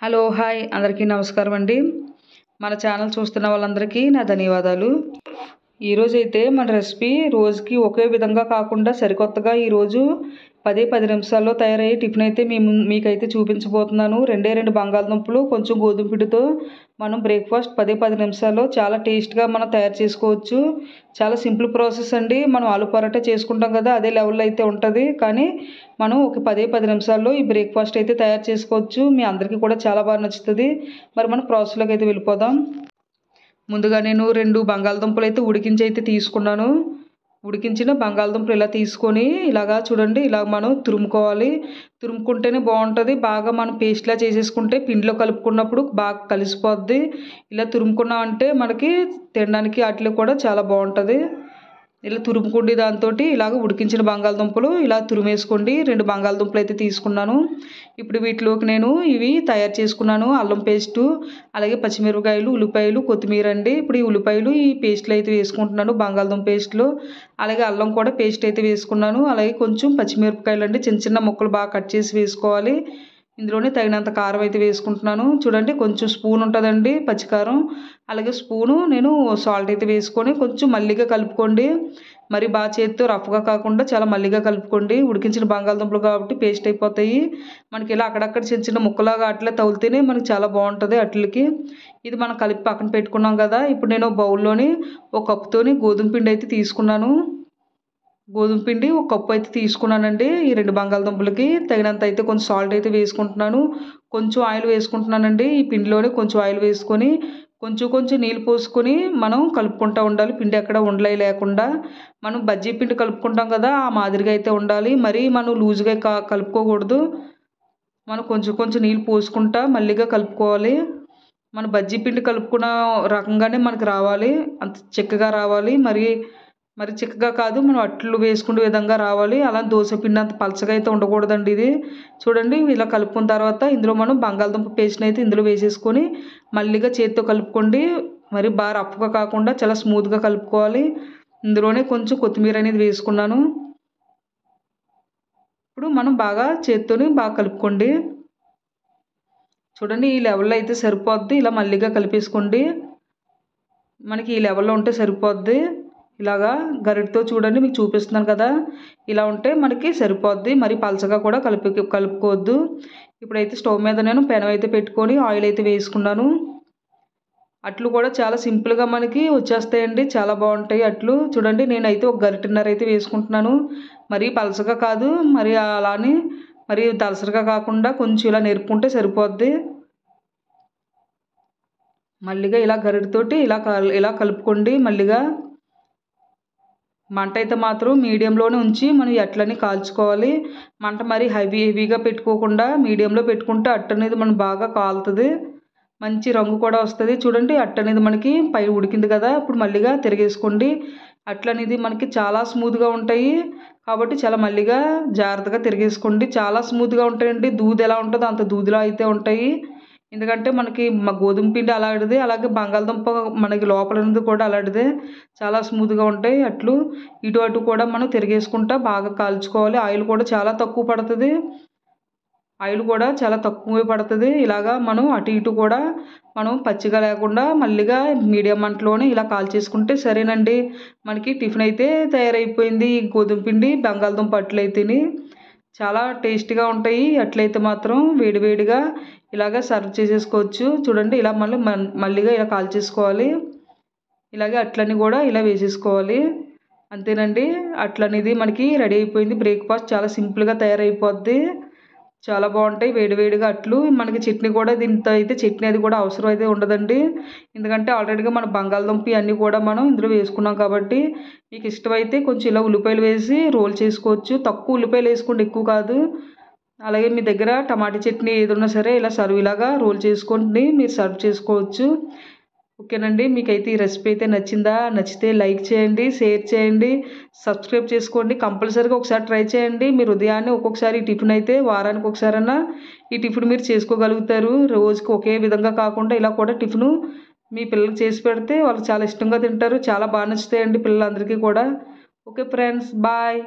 Hello hi అందరికీ నమస్కారం అండి. మన ఛానల్ చూస్తున్న వాళ్ళందరికీ నా ధన్యవాదాలు. ఈరోజైతే మన రెసిపీ రోజుకి ఒకే విధంగా కాకుండా సరికొత్తగా ఈరోజు 10 నిమిషాల్లో తయారయ్యే టిఫిన్ అయితే మీకైతే చూపించబోతున్నాను. రెండు బంగాళదుంపలు కొంచెం గోధుమ పిండితో మనం బ్రేక్ఫాస్ట్ 10 నిమిషాల్లో చాలా టేస్ట్గా మనం తయారు చేసుకోవచ్చు. చాలా సింపుల్ ప్రాసెస్ అండి. మనం ఆలు పరోటా చేసుకుంటాం కదా, అదే లెవెల్లో అయితే ఉంటుంది. కానీ మనం ఒక 10 నిమిషాల్లో ఈ బ్రేక్ఫాస్ట్ అయితే తయారు చేసుకోవచ్చు. మీ అందరికీ కూడా చాలా బాగా నచ్చుతుంది. మరి మనం ప్రాసెస్లోకి అయితే వెళ్ళిపోదాం. ముందుగా నేను 2 బంగాళదుంపలు అయితే ఉడికించి అయితే తీసుకున్నాను. ఉడికించిన బంగాళదుంపలు ఇలా తీసుకొని ఇలాగా చూడండి, ఇలా మనం తురుముకోవాలి. తురుముకుంటేనే బాగుంటుంది. బాగా మనం పేస్ట్లా చేసేసుకుంటే పిండిలో కలుపుకున్నప్పుడు బాగా కలిసిపోద్ది. ఇలా తురుముకున్నామంటే మనకి తినడానికి వాటిలో కూడా చాలా బాగుంటుంది. ఇలా తురుముకోండి. దాంతో ఇలాగ ఉడికించిన బంగాళదుంపలు ఇలా తురిమేసుకోండి. 2 బంగాళదుంపలు అయితే తీసుకున్నాను. ఇప్పుడు వీటిలోకి నేను ఇవి తయారు చేసుకున్నాను. అల్లం పేస్టు, అలాగే పచ్చిమిరపకాయలు, ఉల్లిపాయలు, కొత్తిమీర అండి. ఇప్పుడు ఈ ఉల్లిపాయలు ఈ పేస్ట్లో అయితే వేసుకుంటున్నాను, బంగాళదుంప పేస్ట్లో. అలాగే అల్లం కూడా పేస్ట్ అయితే వేసుకున్నాను. అలాగే కొంచెం పచ్చిమిరపకాయలు అండి, చిన్న చిన్న ముక్కలు బాగా కట్ చేసి వేసుకోవాలి. ఇందులోనే తగినంత కారం అయితే వేసుకుంటున్నాను. చూడండి, కొంచెం స్పూన్ ఉంటుందండి పచ్చికారం, అలాగే స్పూను నేను సాల్ట్ అయితే వేసుకొని కొంచెం మల్లిగా కలుపుకోండి. మరి బాగా చేతితో రఫ్గా కాకుండా చాలా మల్లిగా కలుపుకోండి. ఉడికించిన బంగాళదుంపలు కాబట్టి పేస్ట్ అయిపోతాయి. మనకి ఇలా అక్కడక్కడ చిన్న చిన్న ముక్కలాగా అట్లా తగులుతేనే మనకి చాలా బాగుంటుంది అట్లకి. ఇది మనం కలిపి పక్కన పెట్టుకున్నాం కదా. ఇప్పుడు నేను బౌల్లోని ఒక కప్పుతోని గోధుమ పిండి అయితే తీసుకున్నాను. గోధుమ పిండి ఒక కప్పు అయితే తీసుకున్నానండి. ఈ 2 బంగాళదుంపలకి తగినంత అయితే కొంచెం సాల్ట్ అయితే వేసుకుంటున్నాను. కొంచెం ఆయిల్ వేసుకుంటున్నానండి. ఈ పిండిలోనే కొంచెం ఆయిల్ వేసుకొని కొంచెం నీళ్ళు పోసుకొని మనం కలుపుకుంటూ ఉండాలి. పిండి ఎక్కడ ఉండలే లేకుండా. మనం బజ్జీ పిండి కలుపుకుంటాం కదా, ఆ మాదిరిగా అయితే ఉండాలి. మరీ మనం లూజ్గా కలుపుకోకూడదు. మనం కొంచెం నీళ్ళు పోసుకుంటా మళ్ళీగా కలుపుకోవాలి. మన బజ్జీ పిండి కలుపుకున్న రకంగానే మనకు రావాలి, అంత చిక్కగా రావాలి. మరి చిక్కగా కాదు, మనం అట్లు వేసుకునే విధంగా రావాలి. అలా దోశ పిండి అంత పలచగా అయితే ఉండకూడదండి. ఇది చూడండి, ఇలా కలుపుకున్న తర్వాత ఇందులో మనం బంగాళదుంప పేస్ట్ని అయితే ఇందులో వేసేసుకొని మళ్ళీగా చేతితో కలుపుకోండి. మరి బాగా రఫ్గా కాకుండా చాలా స్మూత్గా కలుపుకోవాలి. ఇందులోనే కొంచెం కొత్తిమీర అనేది వేసుకున్నాను. ఇప్పుడు మనం బాగా చేత్తోని బాగా కలుపుకోండి. చూడండి, ఈ లెవెల్లో అయితే సరిపోద్ది. ఇలా మళ్ళీగా కలిపేసుకోండి. మనకి ఈ లెవెల్లో ఉంటే సరిపోద్ది. ఇలాగా గరిటతో చూడండి, మీకు చూపిస్తున్నాను కదా, ఇలా ఉంటే మనకి సరిపోద్ది. మరి పలచగా కూడా కలుపుకోవద్దు. ఇప్పుడైతే స్టవ్ మీద నేను పెనం అయితే పెట్టుకొని ఆయిల్ అయితే వేసుకున్నాను. అట్లు కూడా చాలా సింపుల్గా మనకి వచ్చేస్తాయండి, చాలా బాగుంటాయి అట్లు. చూడండి, నేనైతే ఒక గరిటెన్నర అయితే వేసుకుంటున్నాను. మరీ పలచగా కాదు, మరి అలానే మరి దలసరిగా కాకుండా కొంచెం ఇలా నెరుపుకుంటే సరిపోద్ది. మళ్ళీగా ఇలా గరిటెతోటి ఇలా కలుపుకోండి. మళ్ళీగా మంట అయితే మాత్రం మీడియంలోనే ఉంచి మనం అట్లని కాల్చుకోవాలి. మంట మరి హెవీగా పెట్టుకోకుండా మీడియంలో పెట్టుకుంటే అట్టు అనేది మనం బాగా కాలుతుంది. మంచి రంగు కూడా వస్తుంది. చూడండి, అట్టు అనేది మనకి పై ఉడికింది కదా. ఇప్పుడు మళ్ళీగా తిరిగేసుకోండి. అట్లు అనేది మనకి చాలా స్మూత్గా ఉంటాయి కాబట్టి చాలా మళ్ళీగా జాగ్రత్తగా తిరిగేసుకోండి. చాలా స్మూత్గా ఉంటాయండి. దూది ఎలా ఉంటుందో అంత దూదిలా అయితే ఉంటాయి. ఎందుకంటే మనకి గోధుమ పిండి అలాంటిది, అలాగే బంగాళదుంప మనకి లోపల ఉన్నది కూడా అలాంటిదే. చాలా స్మూత్గా ఉంటాయి అట్లు. ఇటు అటు కూడా మనం తిరిగేసుకుంటా బాగా కాల్చుకోవాలి. ఆయిల్ కూడా చాలా తక్కువ పడుతుంది. ఇలాగా మనం అటు ఇటు కూడా మనం పచ్చిగా లేకుండా మళ్ళీగా మీడియం మంటలోనే ఇలా కాల్చేసుకుంటే సరేనండి. మనకి టిఫిన్ అయితే తయారైపోయింది. ఈ గోధుమ పిండి బంగాళదుంప అట్లు అయితేని చాలా టేస్టీగా ఉంటాయి. అట్లయితే మాత్రం వేడివేడిగా ఇలాగ సర్వ్ చేసేసుకోవచ్చు. చూడండి, ఇలా మళ్ళీగా ఇలా కాల్చేసుకోవాలి. ఇలాగే అట్లన్నీ కూడా ఇలా వేసేసుకోవాలి. అంతేనండి, అట్లనేది మనకి రెడీ అయిపోయింది. బ్రేక్ఫాస్ట్ చాలా సింపుల్గా తయారైపోద్ది. చాలా బాగుంటాయి వేడివేడిగా అట్లు. మనకి చట్నీ కూడా, దీంతో అయితే చట్నీ అది కూడా అవసరం అయితే ఉండదండి. ఎందుకంటే ఆల్రెడీగా మన బంగాళదుంప అన్నీ కూడా మనం ఇందులో వేసుకున్నాం కాబట్టి. మీకు ఇష్టమైతే కొంచెం ఇలా ఉల్లిపాయలు వేసి రోల్ చేసుకోవచ్చు. తక్కువ ఉల్లిపాయలు వేసుకోండి, ఎక్కువ కాదు. అలాగే మీ దగ్గర టమాటా చట్నీ ఏది ఉన్నా సరే ఇలా ఇలాగా రోల్ చేసుకొని మీరు సర్వ్ చేసుకోవచ్చు. ఓకేనండి, మీకైతే ఈ రెసిపీ అయితే నచ్చిందా? నచ్చితే లైక్ చేయండి, షేర్ చేయండి, సబ్స్క్రైబ్ చేసుకోండి. కంపల్సరీగా ఒకసారి ట్రై చేయండి. మీరు ఉదయాన్నే ఒక్కొక్కసారి ఈ టిఫిన్ అయితే వారానికి ఒకసారన్నా ఈ టిఫిన్ మీరు చేసుకోగలుగుతారు. రోజుకి ఒకే విధంగా కాకుండా ఇలా కూడా టిఫిన్ మీ పిల్లలకు చేసి పెడితే వాళ్ళు చాలా ఇష్టంగా తింటారు. చాలా బాగా నచ్చుతాయండి పిల్లలందరికీ కూడా. Okay friends, bye.